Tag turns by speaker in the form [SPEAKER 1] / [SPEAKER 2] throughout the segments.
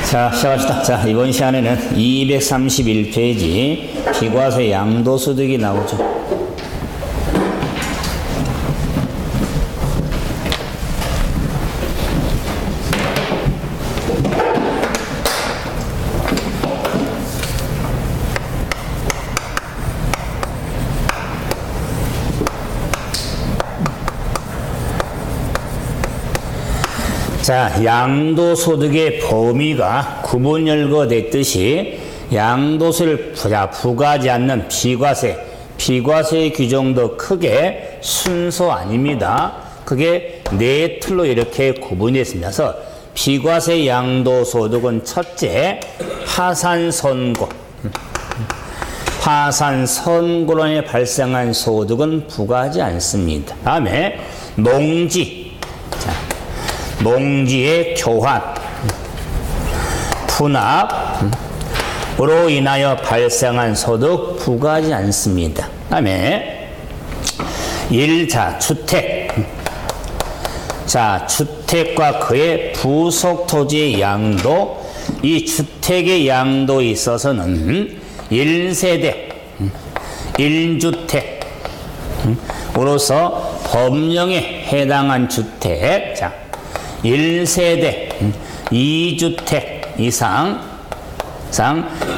[SPEAKER 1] 자, 시작합시다. 자, 이번 시간에는 231페이지 비과세 양도소득이 나오죠. 자, 양도소득의 범위가 구분열거됐듯이 양도세를 부과하지 않는 비과세 규정도 크게 순서 아닙니다. 그게 네 틀로 이렇게 구분이 있습니다. 그래서 비과세 양도소득은 첫째, 파산선고로 인해 발생한 소득은 부과하지 않습니다. 다음에 농지의 교환, 분합으로 인하여 발생한 소득 부과하지 않습니다. 다음에 1차 주택. 자, 주택과 그의 부속 토지의 양도, 이 주택의 양도에 있어서는 1세대, 1주택으로서 법령에 해당한 주택, 자, 1세대, 2주택 이상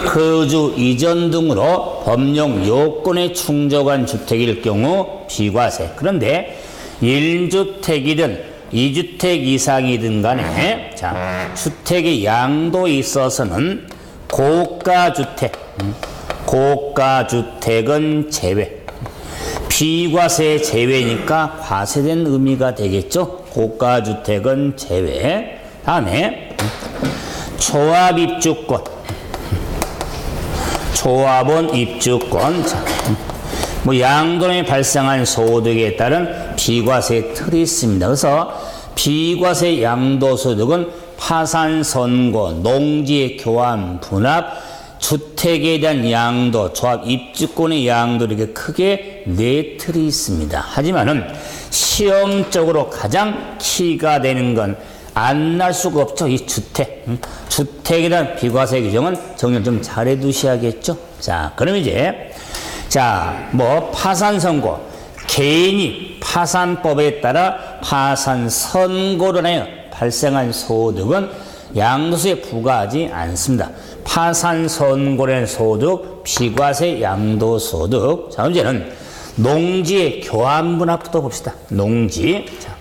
[SPEAKER 1] 거주 이전 등으로 법령 요건에 충족한 주택일 경우 비과세. 그런데 1주택이든 2주택 이상이든 간에 자, 주택의 양도에 있어서는 고가주택은 제외. 비과세 제외니까 과세된 의미가 되겠죠. 고가주택은 제외. 다음에 조합원 입주권. 뭐 양도에 발생한 소득에 따른 비과세 틀이 있습니다. 그래서 비과세 양도소득은 파산선고, 농지의 교환, 분합, 주택에 대한 양도, 조합 입주권의 양도, 이렇게 크게 네 틀이 있습니다. 하지만은 시험적으로 가장 키가 되는 건 안 날 수가 없죠. 이 주택에 대한 비과세 규정은 정리를 좀 잘해 두셔야겠죠. 자, 그럼 이제 파산선고, 개인이 파산법에 따라 파산선고로 인하여 발생한 소득은 양도세에 부과하지 않습니다. 파산선고로 인한 소득, 비과세 양도소득. 자, 문제는 농지의 교환분합부터 봅시다. 농지. 자,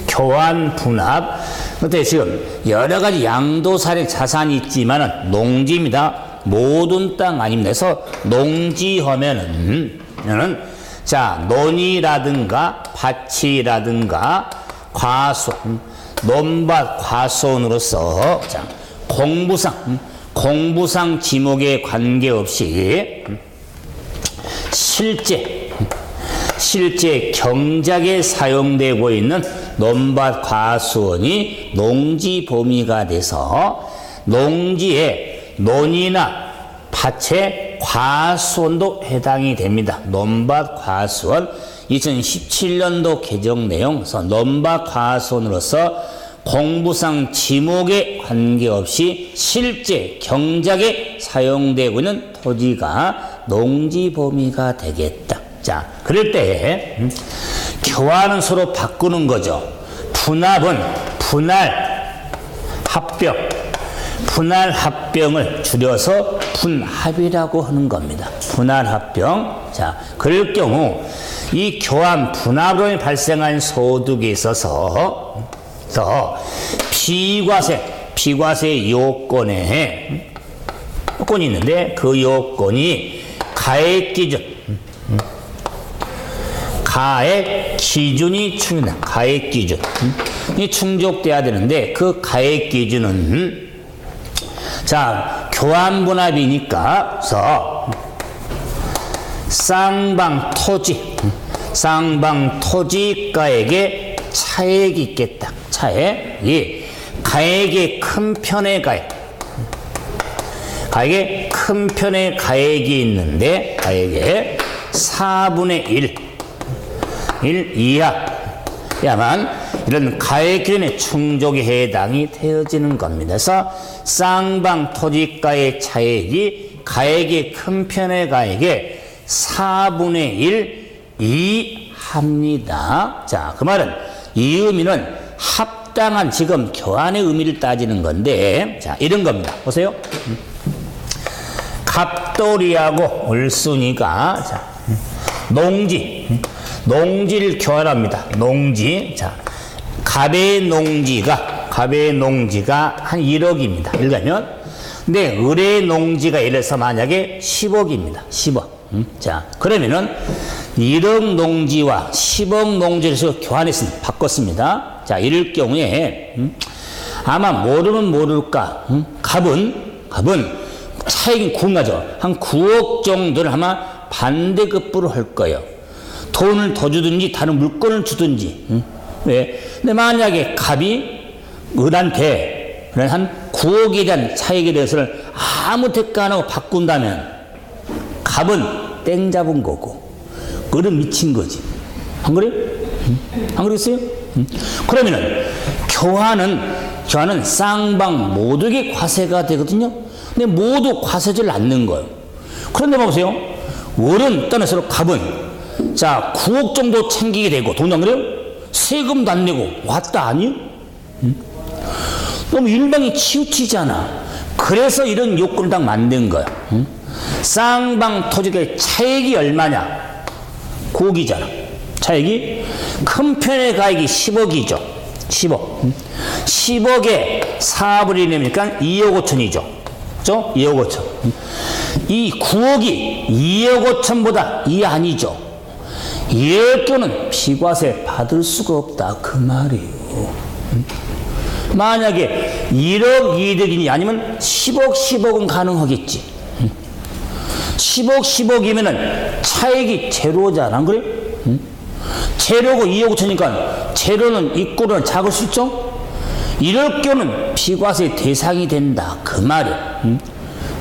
[SPEAKER 1] 교환분합. 그때 지금 여러 가지 양도사례 자산이 있지만은 농지입니다. 모든 땅 아닙니다. 그래서 농지 하면은 자, 논이라든가 밭이라든가 논밭 과수원으로서 자, 공부상 지목에 관계없이 실제 경작에 사용되고 있는 논밭 과수원이 농지 범위가 돼서 농지에 논이나 밭의 과수원도 해당이 됩니다. 논밭 과수원 2017년도 개정 내용에서 논밭 과수원으로서 공부상 지목에 관계없이 실제 경작에 사용되고 있는 토지가 농지 범위가 되겠다. 자, 그럴 때 교환은 서로 바꾸는 거죠. 분합은 분할합병을 줄여서 분합이라고 하는 겁니다. 분할합병. 자, 그럴 경우 이 교환 분합으로 발생한 소득에 있어서 비과세 요건이 있는데 그 요건이 가액 기준이 충족된다. 가액 기준이 충족돼야 되는데 그 가액 기준은 자, 교환 분합이니까 쌍방 토지가액에 차액이 있겠다. 차액이 가액의 큰 편의 가액의 큰 편의 가액이 있는데 가액의 4분의 1 이하야만 이런 가액 기준의 충족에 해당이 되어지는 겁니다. 그래서 쌍방 토지가의 차액이 가액이 큰 편의 가액의 4분의 1 이합니다. 자, 그 말은 이 의미는 합당한 지금 교환의 의미를 따지는 건데, 자, 이런 겁니다. 보세요. 갑돌이하고 을순이가, 자, 농지를 교환합니다. 농지. 자, 갑의 농지가 한 1억입니다. 일가면. 근데 을의 농지가 예를 들어서 만약에 10억입니다. 10억. 자, 그러면은 1억 농지와 10억 농지를 교환했습니다. 바꿨습니다. 자, 이럴 경우에, 아마 모르면 모를까. 갑은 차익이 궁하죠. 한 9억 정도를 아마 반대급부로 할 거예요. 돈을 더 주든지 다른 물건을 주든지. 왜? 근데 만약에 갑이 을한테 한 9억에 대한 차익에 대해서는 아무 대가 안 하고 바꾼다면 갑은 땡 잡은 거고 을은 미친 거지. 안 그래요? 안 그랬어요? 그러면은 교환은 쌍방 모두에게 과세가 되거든요. 근데 모두 과세를 않는 거예요. 그런데 보세요. 을은 떠나서 갑은 자 9억 정도 챙기게 되고 돈 안 그래요? 세금도 안 내고 왔다 아니요? 너무 일방이 치우치잖아. 그래서 이런 요건을 딱 만든 거야. 쌍방 토지의 차액이 얼마냐? 9억이잖아. 차액이 큰 편의 가액이 10억이죠. 10억. 10억에 4분의 1 내니까 2억 5천이죠. 그죠? 2억 5천. 이 9억이 2억 5천보다 이 아니죠. 이럴 경우는 비과세 받을 수가 없다. 그 말이에요. 만약에 1억 2억이니 아니면 10억은 가능하겠지. 10억이면은 차액이 제로잖아. 안 그래? 제로고 2억 5천이니까 제로는 입구로는 작을 수 있죠? 이럴 경우는 비과세 대상이 된다. 그 말이야.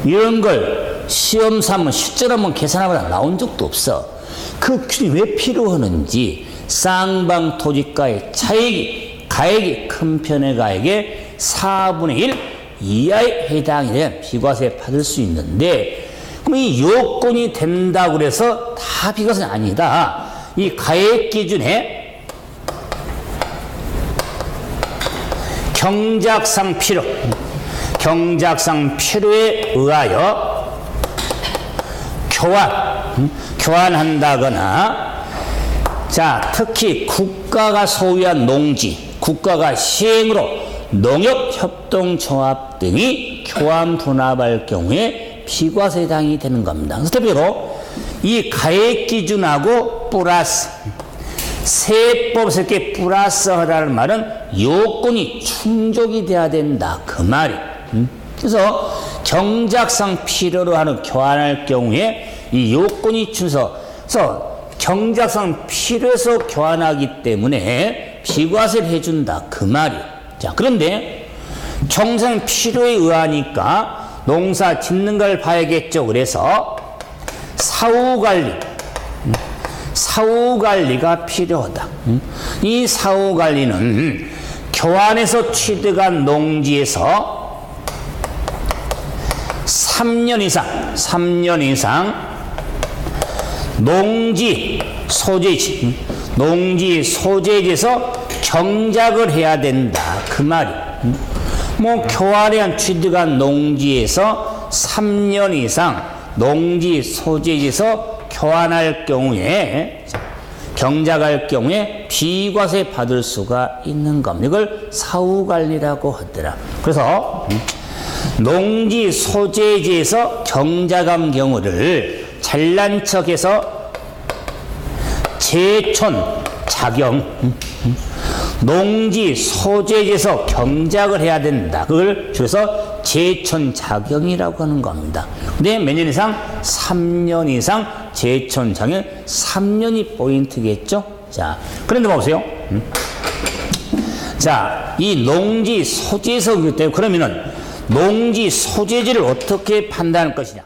[SPEAKER 1] 이런 걸 시험 삼은 실제로 한번 계산하거나 나온 적도 없어. 그 기준이 왜 필요하는지 쌍방 토지가의 가액이 큰 편의 가액의 4분의 1 이하에 해당이 되면 비과세 받을 수 있는데, 그럼 이 요건이 된다고 그래서 다 비과세는 아니다. 이 가액 기준에 경작상 필요에 의하여 교환한다거나, 자, 특히 국가가 소유한 농지, 국가가 시행으로 농협협동조합 등이 교환 분합할 경우에 비과세 해당이 되는 겁니다. 그래서 대표로 이 가액 기준하고 플러스 세법에서 이렇게 플러스 하라는 말은 요건이 충족이 돼야 된다. 그 말이. 그래서 경작상 필요로 하는 교환할 경우에 이 요건이 그래서 경작상 필요해서 교환하기 때문에 비과세를 해준다. 그 말이에요. 자, 그런데 경작 필요에 의하니까 농사 짓는 걸 봐야겠죠. 그래서 사후관리가 필요하다. 이 사후관리는 교환해서 취득한 농지에서 3년 이상 농지 소재지에서 경작을 해야 된다. 그 말이. 교환에 취득한 농지에서 3년 이상 농지 소재지에서 교환할 경우에, 경작할 경우에 비과세 받을 수가 있는 겁니다. 이걸 사후관리라고 하더라. 그래서 농지 소재지에서 경작한 경우를 잘난 척해서 제촌작용, 농지 소재지에서 경작을 해야 된다. 그걸 줄여서 제촌작용이라고 하는 겁니다. 근데 몇 년 이상? 3년 이상 제촌작용, 3년이 포인트겠죠? 자, 그런데 보세요. 자, 이 농지 소재지에서 그러면은 농지 소재지를 어떻게 판단할 것이냐?